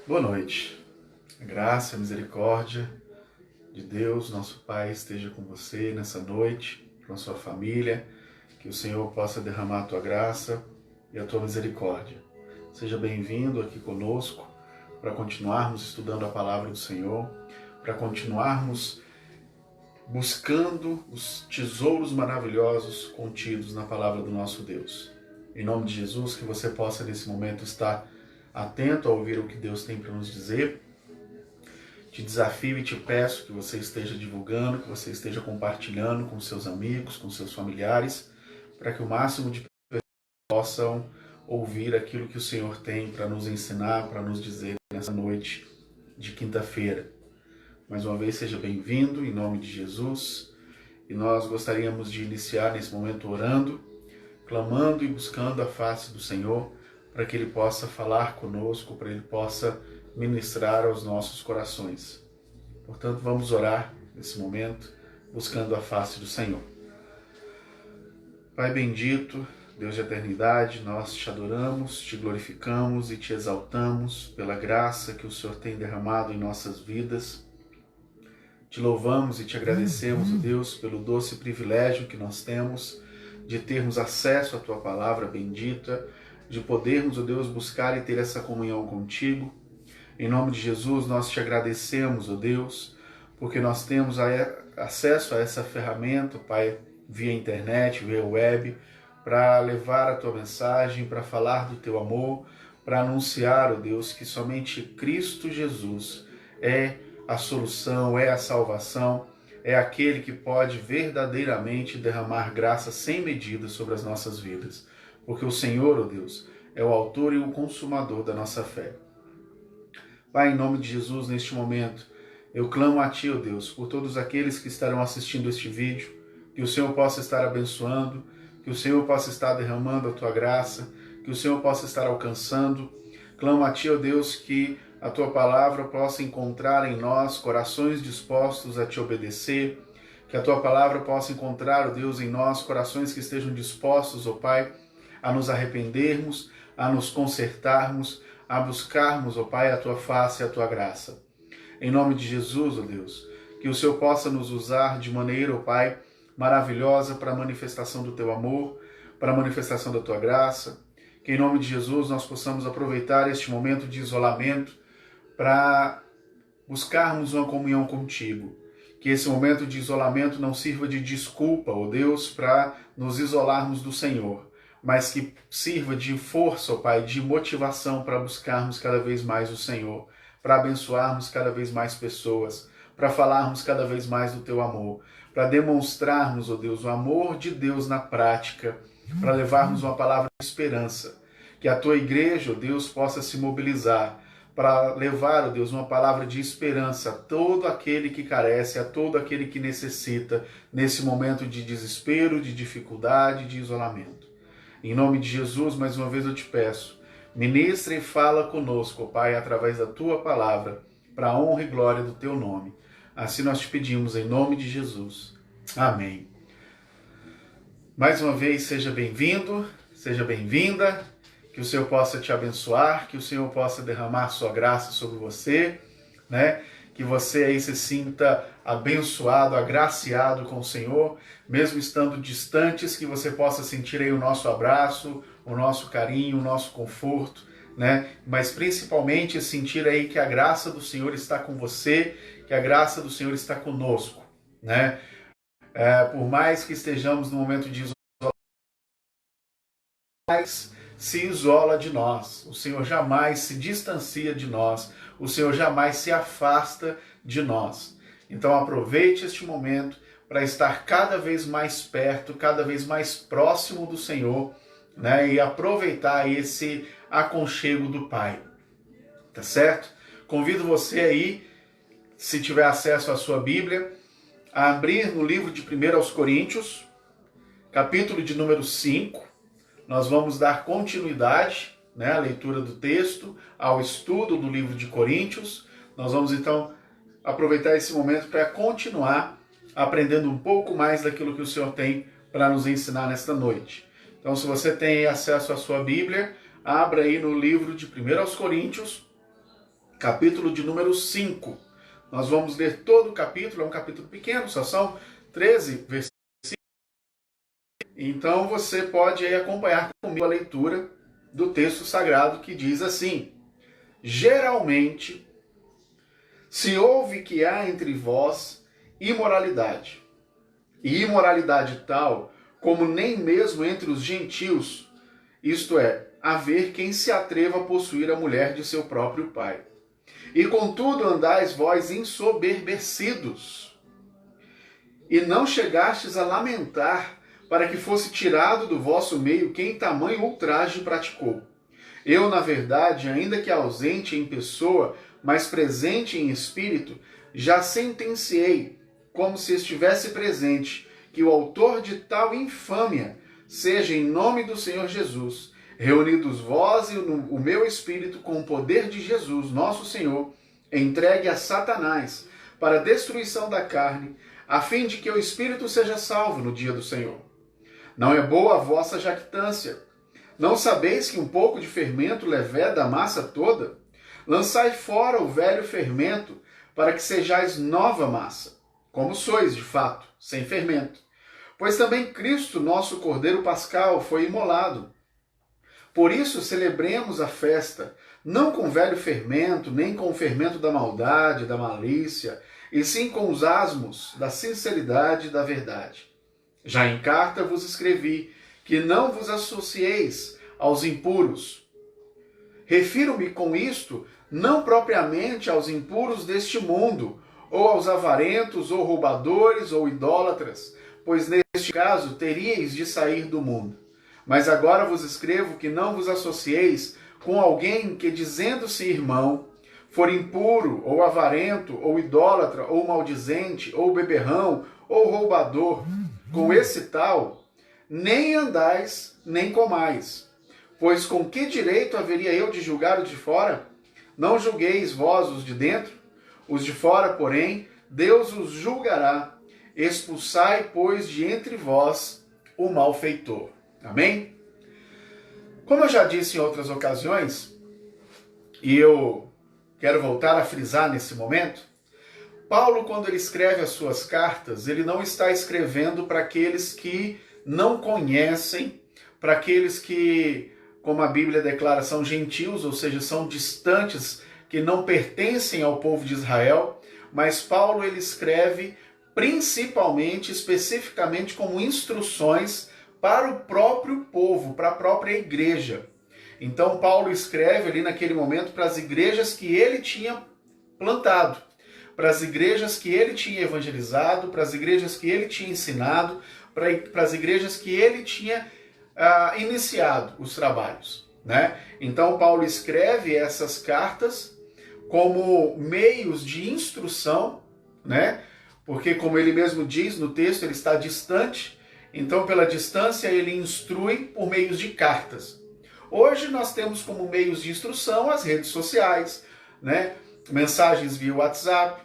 Boa noite. A graça e a misericórdia de Deus, nosso Pai, esteja com você nessa noite, com a sua família, que o Senhor possa derramar a tua graça e a tua misericórdia. Seja bem-vindo aqui conosco para continuarmos estudando a palavra do Senhor, para continuarmos buscando os tesouros maravilhosos contidos na palavra do nosso Deus. Em nome de Jesus, que você possa nesse momento estar atento a ouvir o que Deus tem para nos dizer. Te desafio e te peço que você esteja divulgando, que você esteja compartilhando com seus amigos, com seus familiares, para que o máximo de pessoas possam ouvir aquilo que o Senhor tem para nos ensinar, para nos dizer nessa noite de quinta-feira. Mais uma vez, seja bem-vindo, em nome de Jesus. E nós gostaríamos de iniciar nesse momento orando, clamando e buscando a face do Senhor, para que Ele possa falar conosco, para que Ele possa ministrar aos nossos corações. Portanto, vamos orar nesse momento, buscando a face do Senhor. Pai bendito, Deus de eternidade, nós te adoramos, te glorificamos e te exaltamos pela graça que o Senhor tem derramado em nossas vidas. Te louvamos e te agradecemos, ó Deus, pelo doce privilégio que nós temos de termos acesso à Tua palavra bendita, de podermos, ó Deus, buscar e ter essa comunhão contigo. Em nome de Jesus, nós te agradecemos, ó Deus, porque nós temos acesso a essa ferramenta, Pai, via internet, via web, para levar a Tua mensagem, para falar do Teu amor, para anunciar, ó Deus, que somente Cristo Jesus é a solução, é a salvação, é aquele que pode verdadeiramente derramar graça sem medida sobre as nossas vidas. Porque o Senhor, ó Deus, é o autor e o consumador da nossa fé. Pai, em nome de Jesus, neste momento, eu clamo a Ti, ó Deus, por todos aqueles que estarão assistindo este vídeo, que o Senhor possa estar abençoando, que o Senhor possa estar derramando a Tua graça, que o Senhor possa estar alcançando. Clamo a Ti, ó Deus, que a Tua palavra possa encontrar em nós corações dispostos a Te obedecer, que a Tua palavra possa encontrar, ó Deus, em nós corações que estejam dispostos, ó Pai, a nos arrependermos, a nos consertarmos, a buscarmos, ó Pai, a Tua face e a Tua graça. Em nome de Jesus, ó Deus, que o Senhor possa nos usar de maneira, ó Pai, maravilhosa para a manifestação do Teu amor, para a manifestação da Tua graça. Que em nome de Jesus nós possamos aproveitar este momento de isolamento para buscarmos uma comunhão contigo. Que esse momento de isolamento não sirva de desculpa, ó Deus, para nos isolarmos do Senhor, mas que sirva de força, ó Pai, de motivação para buscarmos cada vez mais o Senhor, para abençoarmos cada vez mais pessoas, para falarmos cada vez mais do Teu amor, para demonstrarmos, ó Deus, o amor de Deus na prática, para levarmos uma palavra de esperança. Que a Tua igreja, ó Deus, possa se mobilizar para levar, ó Deus, uma palavra de esperança a todo aquele que carece, a todo aquele que necessita, nesse momento de desespero, de dificuldade, de isolamento. Em nome de Jesus, mais uma vez eu te peço, ministra e fala conosco, ó Pai, através da Tua palavra, para a honra e glória do Teu nome. Assim nós te pedimos, em nome de Jesus. Amém. Mais uma vez, seja bem-vindo, seja bem-vinda. Que o Senhor possa te abençoar, que o Senhor possa derramar sua graça sobre você, né? Que você aí se sinta abençoado, agraciado com o Senhor, mesmo estando distantes, que você possa sentir aí o nosso abraço, o nosso carinho, o nosso conforto, né? Mas principalmente sentir aí que a graça do Senhor está com você, que a graça do Senhor está conosco, né? Por mais que estejamos no momento de isolamento, se isola de nós, o Senhor jamais se distancia de nós, o Senhor jamais se afasta de nós. Então aproveite este momento para estar cada vez mais perto, cada vez mais próximo do Senhor, né? E aproveitar esse aconchego do Pai, tá certo? Convido você aí, se tiver acesso à sua Bíblia, a abrir no livro de 1 Coríntios, capítulo de número 5, nós vamos dar continuidade, né, à leitura do texto, ao estudo do livro de Coríntios. Nós vamos então aproveitar esse momento para continuar aprendendo um pouco mais daquilo que o Senhor tem para nos ensinar nesta noite. Então, se você tem acesso à sua Bíblia, abra aí no livro de 1 Coríntios, capítulo de número 5. Nós vamos ler todo o capítulo, é um capítulo pequeno, só são 13 versículos. Então você pode aí acompanhar comigo a leitura do texto sagrado que diz assim: geralmente se ouve que há entre vós imoralidade, e imoralidade tal como nem mesmo entre os gentios, isto é, haver quem se atreva a possuir a mulher de seu próprio pai. E contudo andais vós ensoberbecidos, e não chegastes a lamentar para que fosse tirado do vosso meio quem tamanho ultraje praticou. Eu, na verdade, ainda que ausente em pessoa, mas presente em espírito, já sentenciei, como se estivesse presente, que o autor de tal infâmia seja, em nome do Senhor Jesus, reunidos vós e o meu espírito com o poder de Jesus, nosso Senhor, entregue a Satanás para a destruição da carne, a fim de que o espírito seja salvo no dia do Senhor. Não é boa a vossa jactância. Não sabeis que um pouco de fermento leveda a massa toda? Lançai fora o velho fermento, para que sejais nova massa, como sois, de fato, sem fermento. Pois também Cristo, nosso Cordeiro Pascal, foi imolado. Por isso celebremos a festa, não com velho fermento, nem com o fermento da maldade, da malícia, e sim com os asmos da sinceridade e da verdade. Já em carta vos escrevi que não vos associeis aos impuros. Refiro-me com isto não propriamente aos impuros deste mundo, ou aos avarentos, ou roubadores, ou idólatras, pois neste caso teríeis de sair do mundo. Mas agora vos escrevo que não vos associeis com alguém que, dizendo-se irmão, for impuro, ou avarento, ou idólatra, ou maldizente, ou beberrão, ou roubador. Com esse tal, nem andais, nem comais. Pois com que direito haveria eu de julgar o de fora? Não julgueis vós os de dentro? Os de fora, porém, Deus os julgará. Expulsai, pois, de entre vós o malfeitor. Amém? Como eu já disse em outras ocasiões, e eu quero voltar a frisar nesse momento, Paulo, quando ele escreve as suas cartas, ele não está escrevendo para aqueles que não conhecem, para aqueles que, como a Bíblia declara, são gentios, ou seja, são distantes, que não pertencem ao povo de Israel, mas Paulo ele escreve principalmente, especificamente, como instruções para o próprio povo, para a própria igreja. Então Paulo escreve ali naquele momento para as igrejas que ele tinha plantado, para as igrejas que ele tinha evangelizado, para as igrejas que ele tinha ensinado, para as igrejas que ele tinha iniciado os trabalhos, né? Então Paulo escreve essas cartas como meios de instrução, né? Porque, como ele mesmo diz no texto, ele está distante, então pela distância ele instrui por meios de cartas. Hoje nós temos como meios de instrução as redes sociais, né? Mensagens via WhatsApp,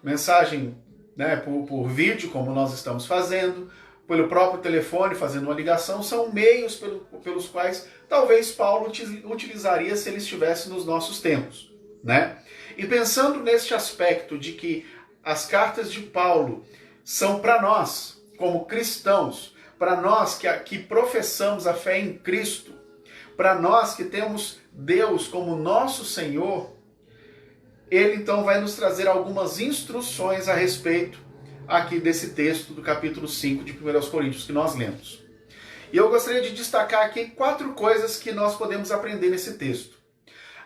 mensagem, né, por vídeo, como nós estamos fazendo, pelo próprio telefone, fazendo uma ligação, são meios pelos quais talvez Paulo utilizaria se ele estivesse nos nossos tempos, né? E pensando neste aspecto de que as cartas de Paulo são para nós, como cristãos, para nós que professamos a fé em Cristo, para nós que temos Deus como nosso Senhor, ele então vai nos trazer algumas instruções a respeito aqui desse texto do capítulo 5 de 1 Coríntios que nós lemos. E eu gostaria de destacar aqui 4 coisas que nós podemos aprender nesse texto.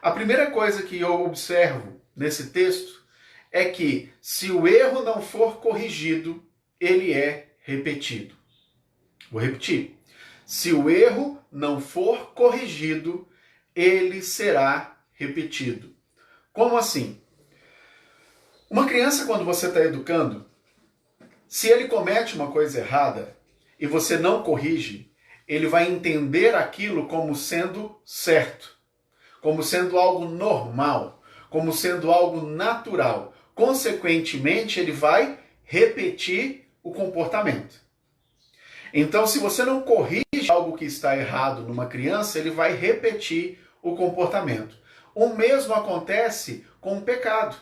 A primeira coisa que eu observo nesse texto é que se o erro não for corrigido, ele é repetido. Vou repetir. Se o erro não for corrigido, ele será repetido. Como assim? Uma criança, quando você está educando, se ele comete uma coisa errada e você não corrige, ele vai entender aquilo como sendo certo, como sendo algo normal, como sendo algo natural. Consequentemente, ele vai repetir o comportamento. Então, se você não corrige algo que está errado numa criança, ele vai repetir o comportamento. O mesmo acontece com o pecado.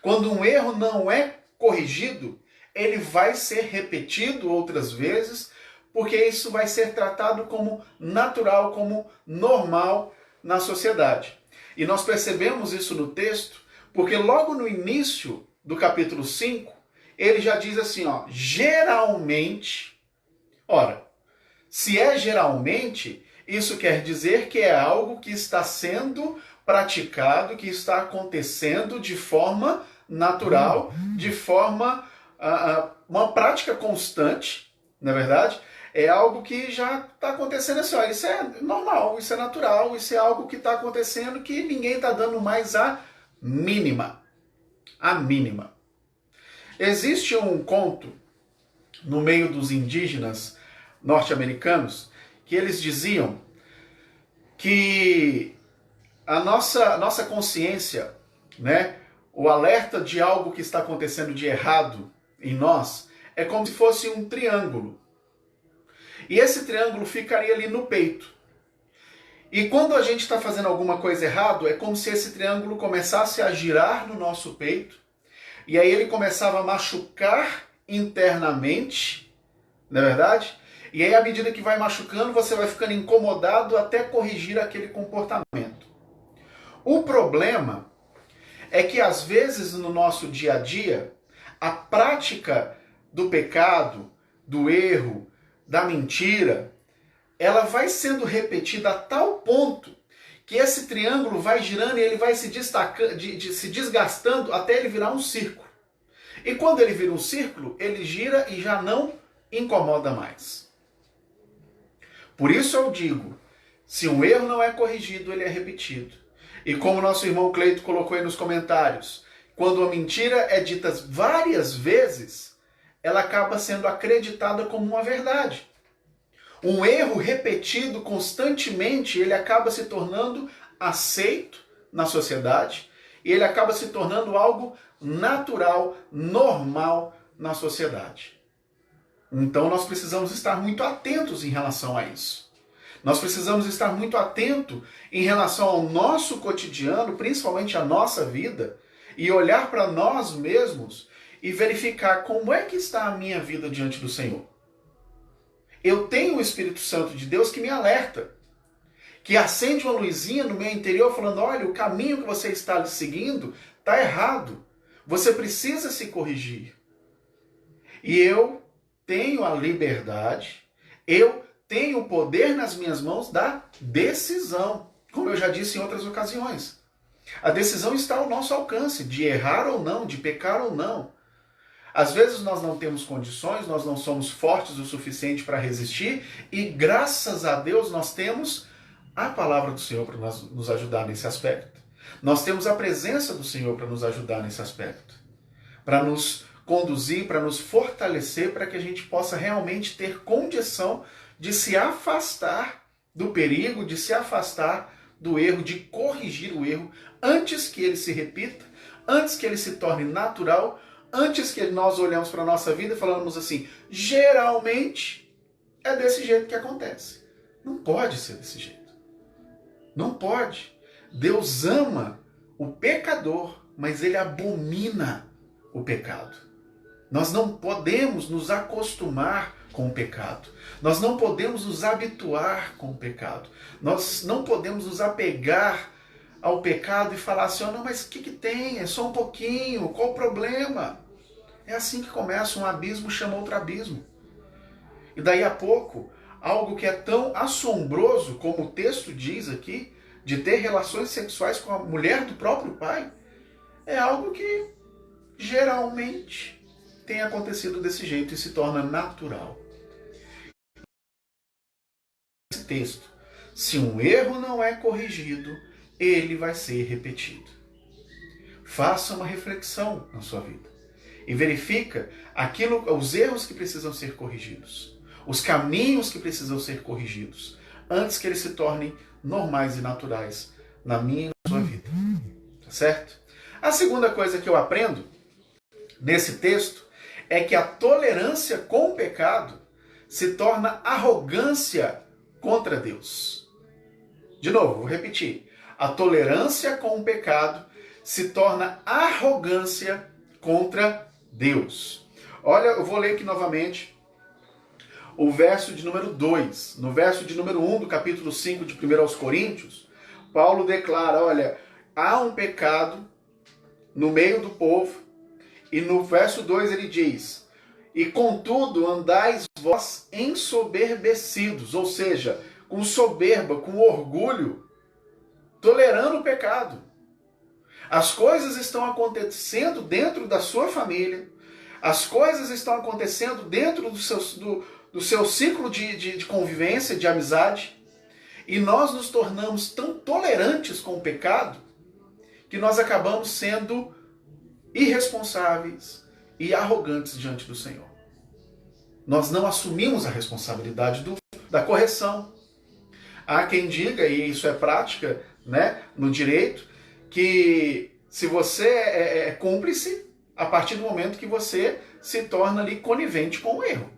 Quando um erro não é corrigido, ele vai ser repetido outras vezes, porque isso vai ser tratado como natural, como normal na sociedade. E nós percebemos isso no texto, porque logo no início do capítulo 5, ele já diz assim, ó, geralmente. Ora, se é geralmente, isso quer dizer que é algo que está sendo praticado, que está acontecendo de forma natural, de forma uma prática constante, na verdade, é algo que já está acontecendo assim, ó, isso é normal, isso é natural, isso é algo que está acontecendo que ninguém está dando mais a mínima. A mínima. Existe um conto no meio dos indígenas norte-americanos que eles diziam que a nossa consciência, né, o alerta de algo que está acontecendo de errado em nós, é como se fosse um triângulo. E esse triângulo ficaria ali no peito. E quando a gente está fazendo alguma coisa errada, é como se esse triângulo começasse a girar no nosso peito, e aí ele começava a machucar internamente, não é verdade? E aí, à medida que vai machucando, você vai ficando incomodado até corrigir aquele comportamento. O problema é que, às vezes, no nosso dia a dia, a prática do pecado, do erro, da mentira, ela vai sendo repetida a tal ponto que esse triângulo vai girando e ele vai se desgastando até ele virar um círculo. E quando ele vira um círculo, ele gira e já não incomoda mais. Por isso eu digo, se um erro não é corrigido, ele é repetido. E como nosso irmão Cleito colocou aí nos comentários, quando a mentira é dita várias vezes, ela acaba sendo acreditada como uma verdade. Um erro repetido constantemente, ele acaba se tornando aceito na sociedade e ele acaba se tornando algo natural, normal na sociedade. Então nós precisamos estar muito atentos em relação a isso. Nós precisamos estar muito atentos em relação ao nosso cotidiano, principalmente a nossa vida, e olhar para nós mesmos e verificar como é que está a minha vida diante do Senhor. Eu tenho o Espírito Santo de Deus que me alerta, que acende uma luzinha no meu interior falando, olha, o caminho que você está seguindo está errado. Você precisa se corrigir. E eu tenho a liberdade, eu tenho o poder nas minhas mãos da decisão, como eu já disse em outras ocasiões. A decisão está ao nosso alcance, de errar ou não, de pecar ou não. Às vezes nós não temos condições, nós não somos fortes o suficiente para resistir e graças a Deus nós temos a palavra do Senhor para nos ajudar nesse aspecto. Nós temos a presença do Senhor para nos ajudar nesse aspecto. Para nos conduzir, para nos fortalecer, para que a gente possa realmente ter condição de se afastar do perigo, de se afastar do erro, de corrigir o erro antes que ele se repita, antes que ele se torne natural, antes que nós olhamos para a nossa vida e falamos assim, geralmente é desse jeito que acontece. Não pode ser desse jeito. Não pode. Deus ama o pecador, mas ele abomina o pecado. Nós não podemos nos acostumar com o pecado. Nós não podemos nos habituar com o pecado. Nós não podemos nos apegar ao pecado e falar assim, oh, não, mas o que tem? É só um pouquinho, qual o problema? É assim que começa, um abismo chama outro abismo. E daí a pouco, algo que é tão assombroso, como o texto diz aqui, de ter relações sexuais com a mulher do próprio pai, é algo que geralmente tem acontecido desse jeito e se torna natural. Esse texto, se um erro não é corrigido, ele vai ser repetido. Faça uma reflexão na sua vida e verifica os erros que precisam ser corrigidos, os caminhos que precisam ser corrigidos, antes que eles se tornem normais e naturais na minha e na sua vida. Tá certo? A segunda coisa que eu aprendo nesse texto é que a tolerância com o pecado se torna arrogância contra Deus. De novo, vou repetir. A tolerância com o pecado se torna arrogância contra Deus. Olha, eu vou ler aqui novamente o verso de número 2. No verso de número 1 do capítulo 5 de 1 aos Coríntios, Paulo declara, olha, há um pecado no meio do povo, e no verso 2 ele diz, e contudo andais vós ensoberbecidos, ou seja, com soberba, com orgulho, tolerando o pecado. As coisas estão acontecendo dentro da sua família, as coisas estão acontecendo dentro do seu ciclo de convivência, de amizade, e nós nos tornamos tão tolerantes com o pecado que nós acabamos sendo irresponsáveis e arrogantes diante do Senhor. Nós não assumimos a responsabilidade da correção. Há quem diga, e isso é prática, né, no direito, que se você é cúmplice a partir do momento que você se torna ali conivente com o erro.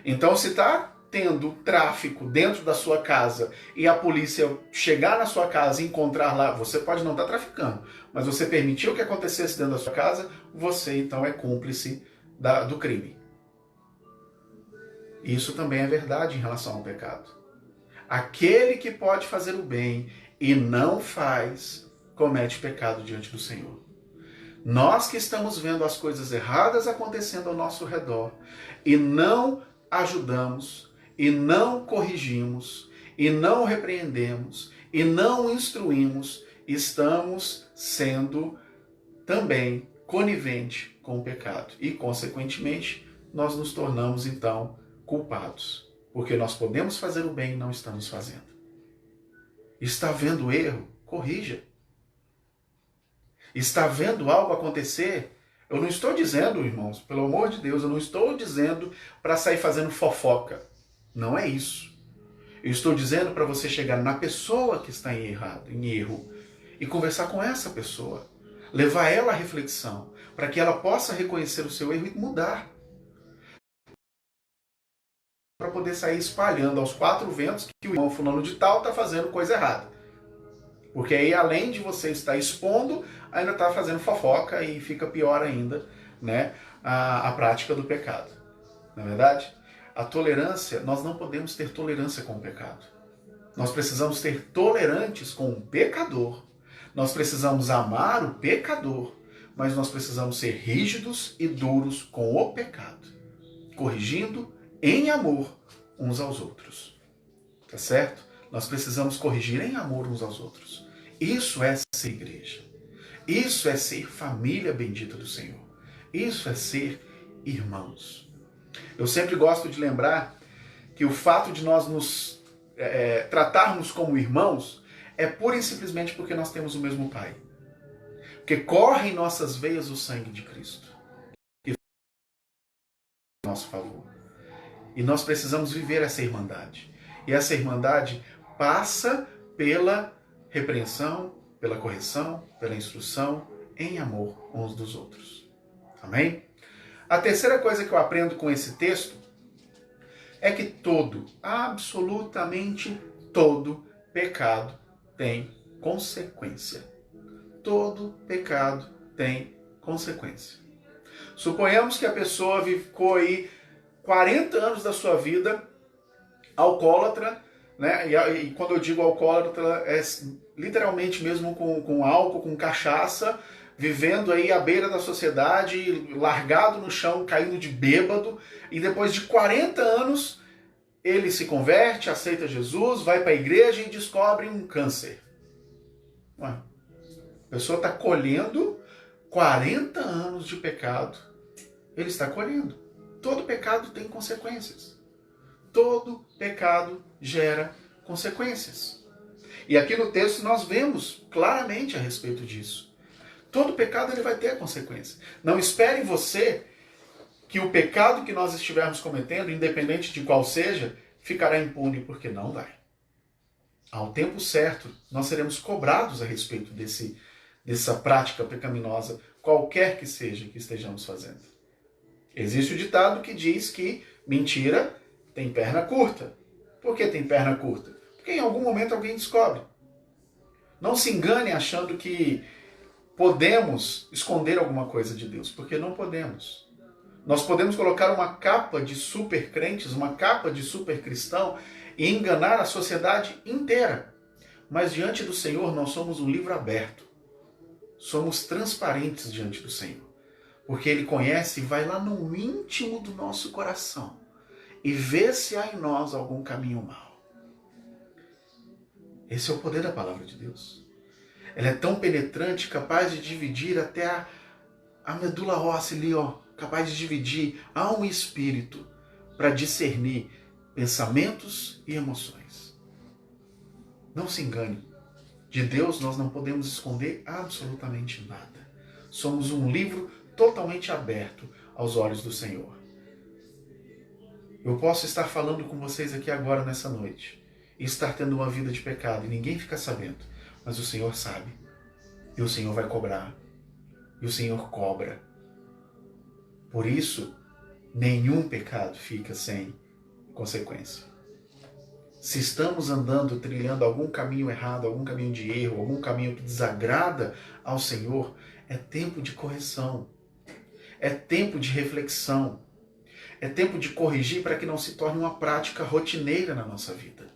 Então, se está tendo tráfico dentro da sua casa e a polícia chegar na sua casa e encontrar lá, você pode não estar traficando, mas você permitiu que acontecesse dentro da sua casa, você então é cúmplice do crime. Isso também é verdade em relação ao pecado. Aquele que pode fazer o bem e não faz, comete pecado diante do Senhor. Nós que estamos vendo as coisas erradas acontecendo ao nosso redor e não ajudamos, e não corrigimos, e não repreendemos, e não instruímos, estamos sendo também conivente com o pecado. E, consequentemente, nós nos tornamos, então, culpados. Porque nós podemos fazer o bem e não estamos fazendo. Está vendo erro? Corrija. Está vendo algo acontecer? Eu não estou dizendo, irmãos, pelo amor de Deus, eu não estou dizendo para sair fazendo fofoca. Não é isso. Eu estou dizendo para você chegar na pessoa que está em erro, e conversar com essa pessoa. Levar ela à reflexão, para que ela possa reconhecer o seu erro e mudar. Para poder sair espalhando aos quatro ventos que o irmão fulano de tal está fazendo coisa errada. Porque aí, além de você estar expondo, ainda está fazendo fofoca e fica pior ainda, né, a prática do pecado. Não é verdade? A tolerância, nós não podemos ter tolerância com o pecado. Nós precisamos ser tolerantes com o pecador. Nós precisamos amar o pecador, mas nós precisamos ser rígidos e duros com o pecado, corrigindo em amor uns aos outros. Tá certo? Nós precisamos corrigir em amor uns aos outros. Isso é ser igreja. Isso é ser família bendita do Senhor. Isso é ser irmãos. Eu sempre gosto de lembrar que o fato de nós nos tratarmos como irmãos é pura e simplesmente porque nós temos o mesmo Pai. Porque corre em nossas veias o sangue de Cristo. E a nosso favor. E nós precisamos viver essa irmandade. E essa irmandade passa pela repreensão, pela correção, pela instrução, em amor uns dos outros. Amém? A terceira coisa que eu aprendo com esse texto é que absolutamente todo pecado tem consequência. Todo pecado tem consequência. Suponhamos que a pessoa ficou aí 40 anos da sua vida alcoólatra, né? E quando eu digo alcoólatra, é literalmente mesmo com álcool, com cachaça, vivendo aí à beira da sociedade, largado no chão, caindo de bêbado, e depois de 40 anos ele se converte, aceita Jesus, vai para a igreja e descobre um câncer. Ué, a pessoa está colhendo 40 anos de pecado. Ele está colhendo. Todo pecado tem consequências. Todo pecado gera consequências. E aqui no texto nós vemos claramente a respeito disso. Todo pecado ele vai ter consequência. Não espere você que o pecado que nós estivermos cometendo, independente de qual seja, ficará impune, porque não vai. Ao tempo certo, nós seremos cobrados a respeito dessa prática pecaminosa, qualquer que seja que estejamos fazendo. Existe o ditado que diz que mentira tem perna curta. Por que tem perna curta? Porque em algum momento alguém descobre. Não se engane achando que podemos esconder alguma coisa de Deus, porque não podemos. Nós podemos colocar uma capa de super crentes, uma capa de super cristão e enganar a sociedade inteira. Mas diante do Senhor nós somos um livro aberto. Somos transparentes diante do Senhor. Porque Ele conhece e vai lá no íntimo do nosso coração e vê se há em nós algum caminho mau. Esse é o poder da palavra de Deus. Ela é tão penetrante, capaz de dividir até a medula óssea ali, capaz de dividir alma e espírito para discernir pensamentos e emoções. Não se engane. De Deus nós não podemos esconder absolutamente nada. Somos um livro totalmente aberto aos olhos do Senhor. Eu posso estar falando com vocês aqui agora nessa noite e estar tendo uma vida de pecado e ninguém fica sabendo, mas o Senhor sabe. E o Senhor vai cobrar. E o Senhor cobra. Por isso, nenhum pecado fica sem consequência. Se estamos andando, trilhando algum caminho errado, algum caminho de erro, algum caminho que desagrada ao Senhor, é tempo de correção. É tempo de reflexão. É tempo de corrigir para que não se torne uma prática rotineira na nossa vida.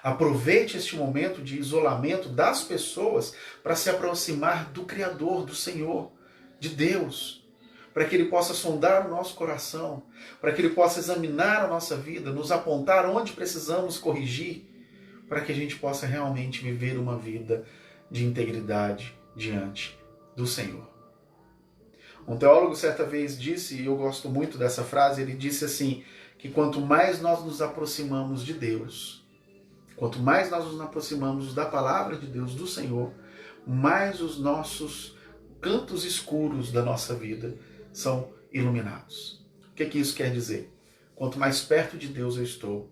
Aproveite este momento de isolamento das pessoas para se aproximar do Criador, do Senhor, de Deus, para que Ele possa sondar o nosso coração, para que Ele possa examinar a nossa vida, nos apontar onde precisamos corrigir, para que a gente possa realmente viver uma vida de integridade diante do Senhor. Um teólogo certa vez disse, e eu gosto muito dessa frase, ele disse assim, que quanto mais nós nos aproximamos de Deus, quanto mais nós nos aproximamos da palavra de Deus, do Senhor, mais os nossos cantos escuros da nossa vida são iluminados. O que isso quer dizer? Quanto mais perto de Deus eu estou,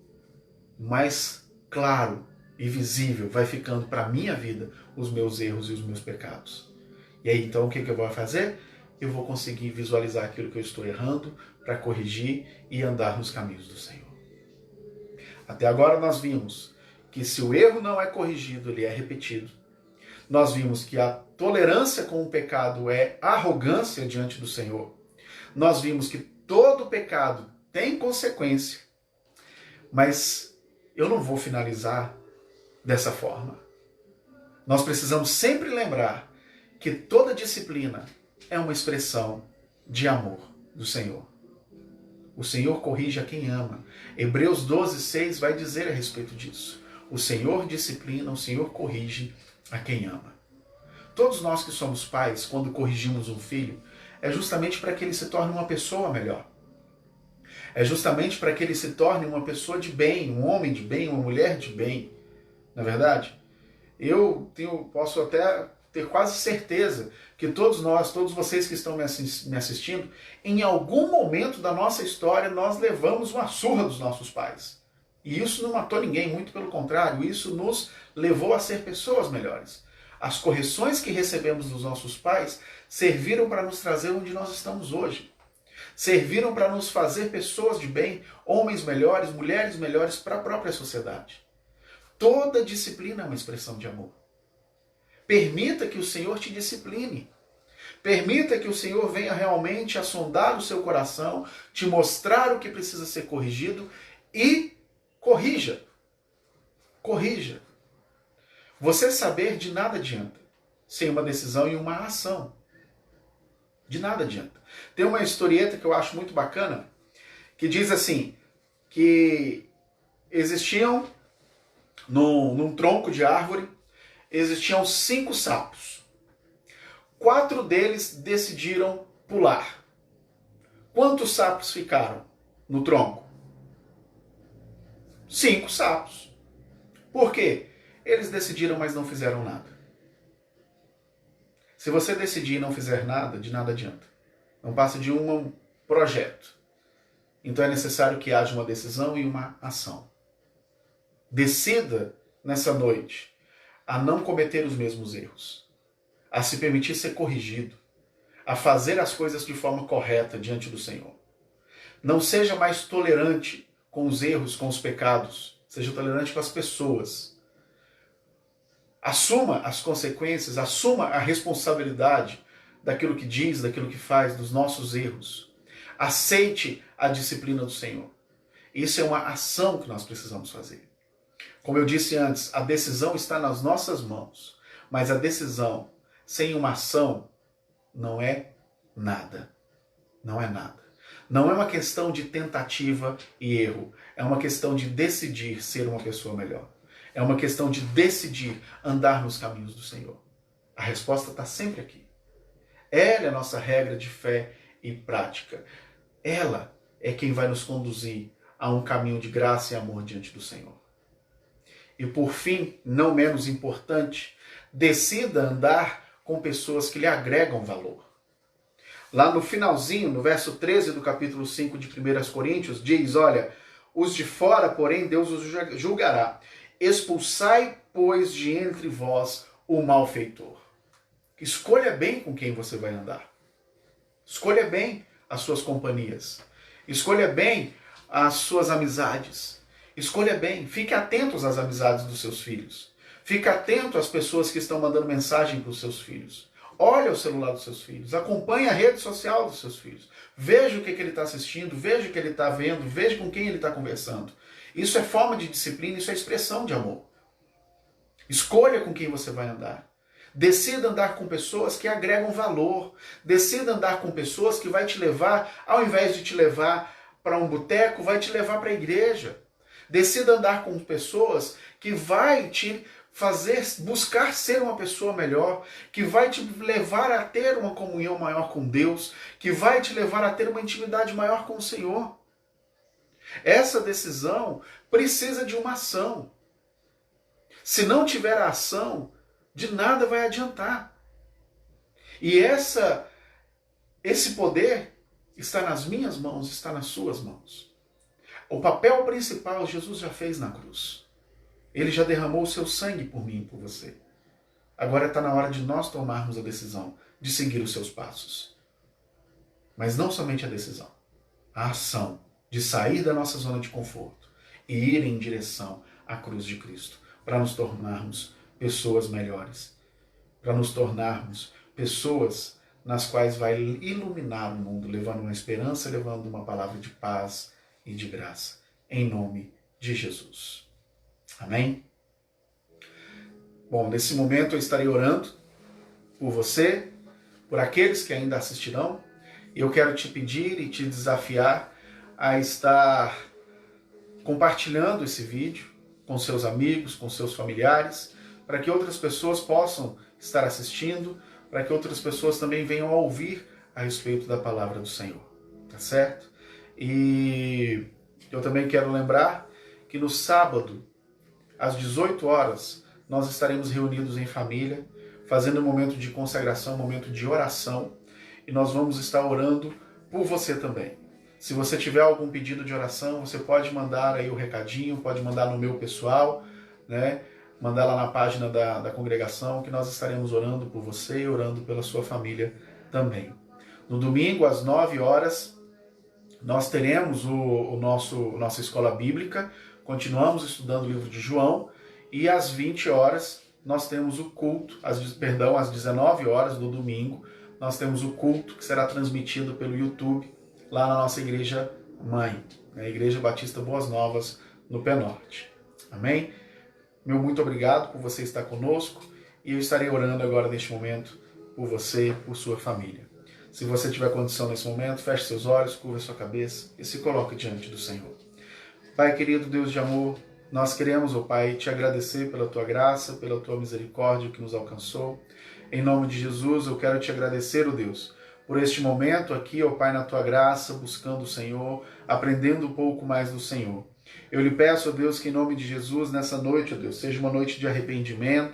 mais claro e visível vai ficando para a minha vida os meus erros e os meus pecados. E aí então o que eu vou fazer? Eu vou conseguir visualizar aquilo que eu estou errando para corrigir e andar nos caminhos do Senhor. Até agora nós vimos que se o erro não é corrigido, ele é repetido. Nós vimos que a tolerância com o pecado é arrogância diante do Senhor. Nós vimos que todo pecado tem consequência. Mas eu não vou finalizar dessa forma. Nós precisamos sempre lembrar que toda disciplina é uma expressão de amor do Senhor. O Senhor corrige a quem ama. Hebreus 12:6 vai dizer a respeito disso. O Senhor disciplina, o Senhor corrige a quem ama. Todos nós que somos pais, quando corrigimos um filho, é justamente para que ele se torne uma pessoa melhor. É justamente para que ele se torne uma pessoa de bem, um homem de bem, uma mulher de bem. Não é verdade? Eu posso até ter quase certeza que todos nós, todos vocês que estão me assistindo, em algum momento da nossa história nós levamos uma surra dos nossos pais. E isso não matou ninguém, muito pelo contrário, isso nos levou a ser pessoas melhores. As correções que recebemos dos nossos pais serviram para nos trazer onde nós estamos hoje. Serviram para nos fazer pessoas de bem, homens melhores, mulheres melhores para a própria sociedade. Toda disciplina é uma expressão de amor. Permita que o Senhor te discipline. Permita que o Senhor venha realmente a sondar o seu coração, te mostrar o que precisa ser corrigido e corrija. Corrija. Você saber de nada adianta sem uma decisão e uma ação. De nada adianta. Tem uma historieta que eu acho muito bacana, que diz assim, que existiam num tronco de árvore, existiam 5 sapos. 4 deles decidiram pular. Quantos sapos ficaram no tronco? 5 sapos. Por quê? Eles decidiram, mas não fizeram nada. Se você decidir e não fizer nada, de nada adianta. Não passa de um projeto. Então é necessário que haja uma decisão e uma ação. Decida nessa noite a não cometer os mesmos erros, a se permitir ser corrigido, a fazer as coisas de forma correta diante do Senhor. Não seja mais tolerante com os erros, com os pecados. Seja tolerante com as pessoas. Assuma as consequências, assuma a responsabilidade daquilo que diz, daquilo que faz, dos nossos erros. Aceite a disciplina do Senhor. Isso é uma ação que nós precisamos fazer. Como eu disse antes, a decisão está nas nossas mãos, mas a decisão sem uma ação não é nada. Não é nada. Não é uma questão de tentativa e erro. É uma questão de decidir ser uma pessoa melhor. É uma questão de decidir andar nos caminhos do Senhor. A resposta está sempre aqui. Ela é a nossa regra de fé e prática. Ela é quem vai nos conduzir a um caminho de graça e amor diante do Senhor. E por fim, não menos importante, decida andar com pessoas que lhe agregam valor. Lá no finalzinho, no verso 13 do capítulo 5 de 1 Coríntios, diz, olha, os de fora, porém, Deus os julgará. Expulsai, pois, de entre vós o malfeitor. Escolha bem com quem você vai andar. Escolha bem as suas companhias. Escolha bem as suas amizades. Escolha bem, fique atento às amizades dos seus filhos. Fique atento às pessoas que estão mandando mensagem para os seus filhos. Olhe o celular dos seus filhos, acompanhe a rede social dos seus filhos. Veja o que ele está assistindo, veja o que ele está vendo, veja com quem ele está conversando. Isso é forma de disciplina, isso é expressão de amor. Escolha com quem você vai andar. Decida andar com pessoas que agregam valor. Decida andar com pessoas que vai te levar, ao invés de te levar para um boteco, vai te levar para a igreja. Decida andar com pessoas que vai te fazer, buscar ser uma pessoa melhor, que vai te levar a ter uma comunhão maior com Deus, que vai te levar a ter uma intimidade maior com o Senhor. Essa decisão precisa de uma ação. Se não tiver a ação, de nada vai adiantar. E esse poder está nas minhas mãos, está nas suas mãos. O papel principal Jesus já fez na cruz. Ele já derramou o seu sangue por mim e por você. Agora está na hora de nós tomarmos a decisão de seguir os seus passos. Mas não somente a decisão, a ação de sair da nossa zona de conforto e ir em direção à cruz de Cristo, para nos tornarmos pessoas melhores, para nos tornarmos pessoas nas quais vai iluminar o mundo, levando uma esperança, levando uma palavra de paz e de graça, em nome de Jesus. Amém? Bom, nesse momento eu estarei orando por você, por aqueles que ainda assistirão, e eu quero te pedir e te desafiar a estar compartilhando esse vídeo com seus amigos, com seus familiares, para que outras pessoas possam estar assistindo, para que outras pessoas também venham a ouvir a respeito da palavra do Senhor. Tá certo? E eu também quero lembrar que no sábado, às 18 horas, nós estaremos reunidos em família, fazendo um momento de consagração, um momento de oração, e nós vamos estar orando por você também. Se você tiver algum pedido de oração, você pode mandar aí o recadinho, pode mandar no meu pessoal, né? Mandar lá na página da congregação, que nós estaremos orando por você e orando pela sua família também. No domingo, às 9 horas, nós teremos nossa escola bíblica, continuamos estudando o livro de João, e às 20 horas nós temos o culto, às 19 horas do domingo, nós temos o culto que será transmitido pelo YouTube, lá na nossa igreja mãe, a Igreja Batista Boas Novas, no Pé Norte. Amém? Meu muito obrigado por você estar conosco, e eu estarei orando agora neste momento por você, por sua família. Se você tiver condição nesse momento, feche seus olhos, curva sua cabeça e se coloque diante do Senhor. Pai querido, Deus de amor, nós queremos, ó Pai, te agradecer pela tua graça, pela tua misericórdia que nos alcançou. Em nome de Jesus, eu quero te agradecer, ó Deus, por este momento aqui, ó Pai, na tua graça, buscando o Senhor, aprendendo um pouco mais do Senhor. Eu lhe peço, ó Deus, que em nome de Jesus, nessa noite, ó Deus, seja uma noite de arrependimento,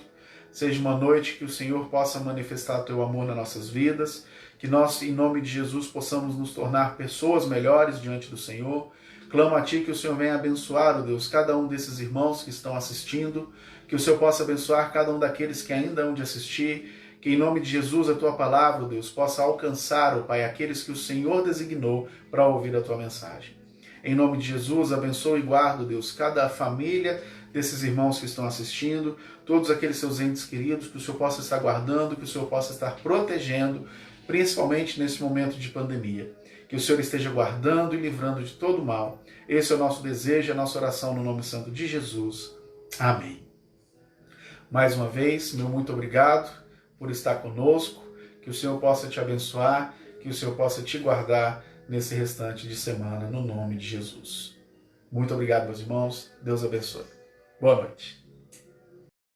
seja uma noite que o Senhor possa manifestar o teu amor nas nossas vidas, que nós, em nome de Jesus, possamos nos tornar pessoas melhores diante do Senhor. Clamo a Ti que o Senhor venha abençoar, ó Deus, cada um desses irmãos que estão assistindo, que o Senhor possa abençoar cada um daqueles que ainda hão de assistir, que em nome de Jesus a Tua palavra, ó Deus, possa alcançar, ó Pai, aqueles que o Senhor designou para ouvir a Tua mensagem. Em nome de Jesus, abençoa e guarda, Deus, cada família desses irmãos que estão assistindo, todos aqueles seus entes queridos, que o Senhor possa estar guardando, que o Senhor possa estar protegendo, principalmente nesse momento de pandemia. Que o Senhor esteja guardando e livrando de todo mal. Esse é o nosso desejo, a nossa oração no nome santo de Jesus. Amém. Mais uma vez, meu muito obrigado por estar conosco. Que o Senhor possa te abençoar, que o Senhor possa te guardar nesse restante de semana, no nome de Jesus. Muito obrigado, meus irmãos. Deus abençoe. Boa noite.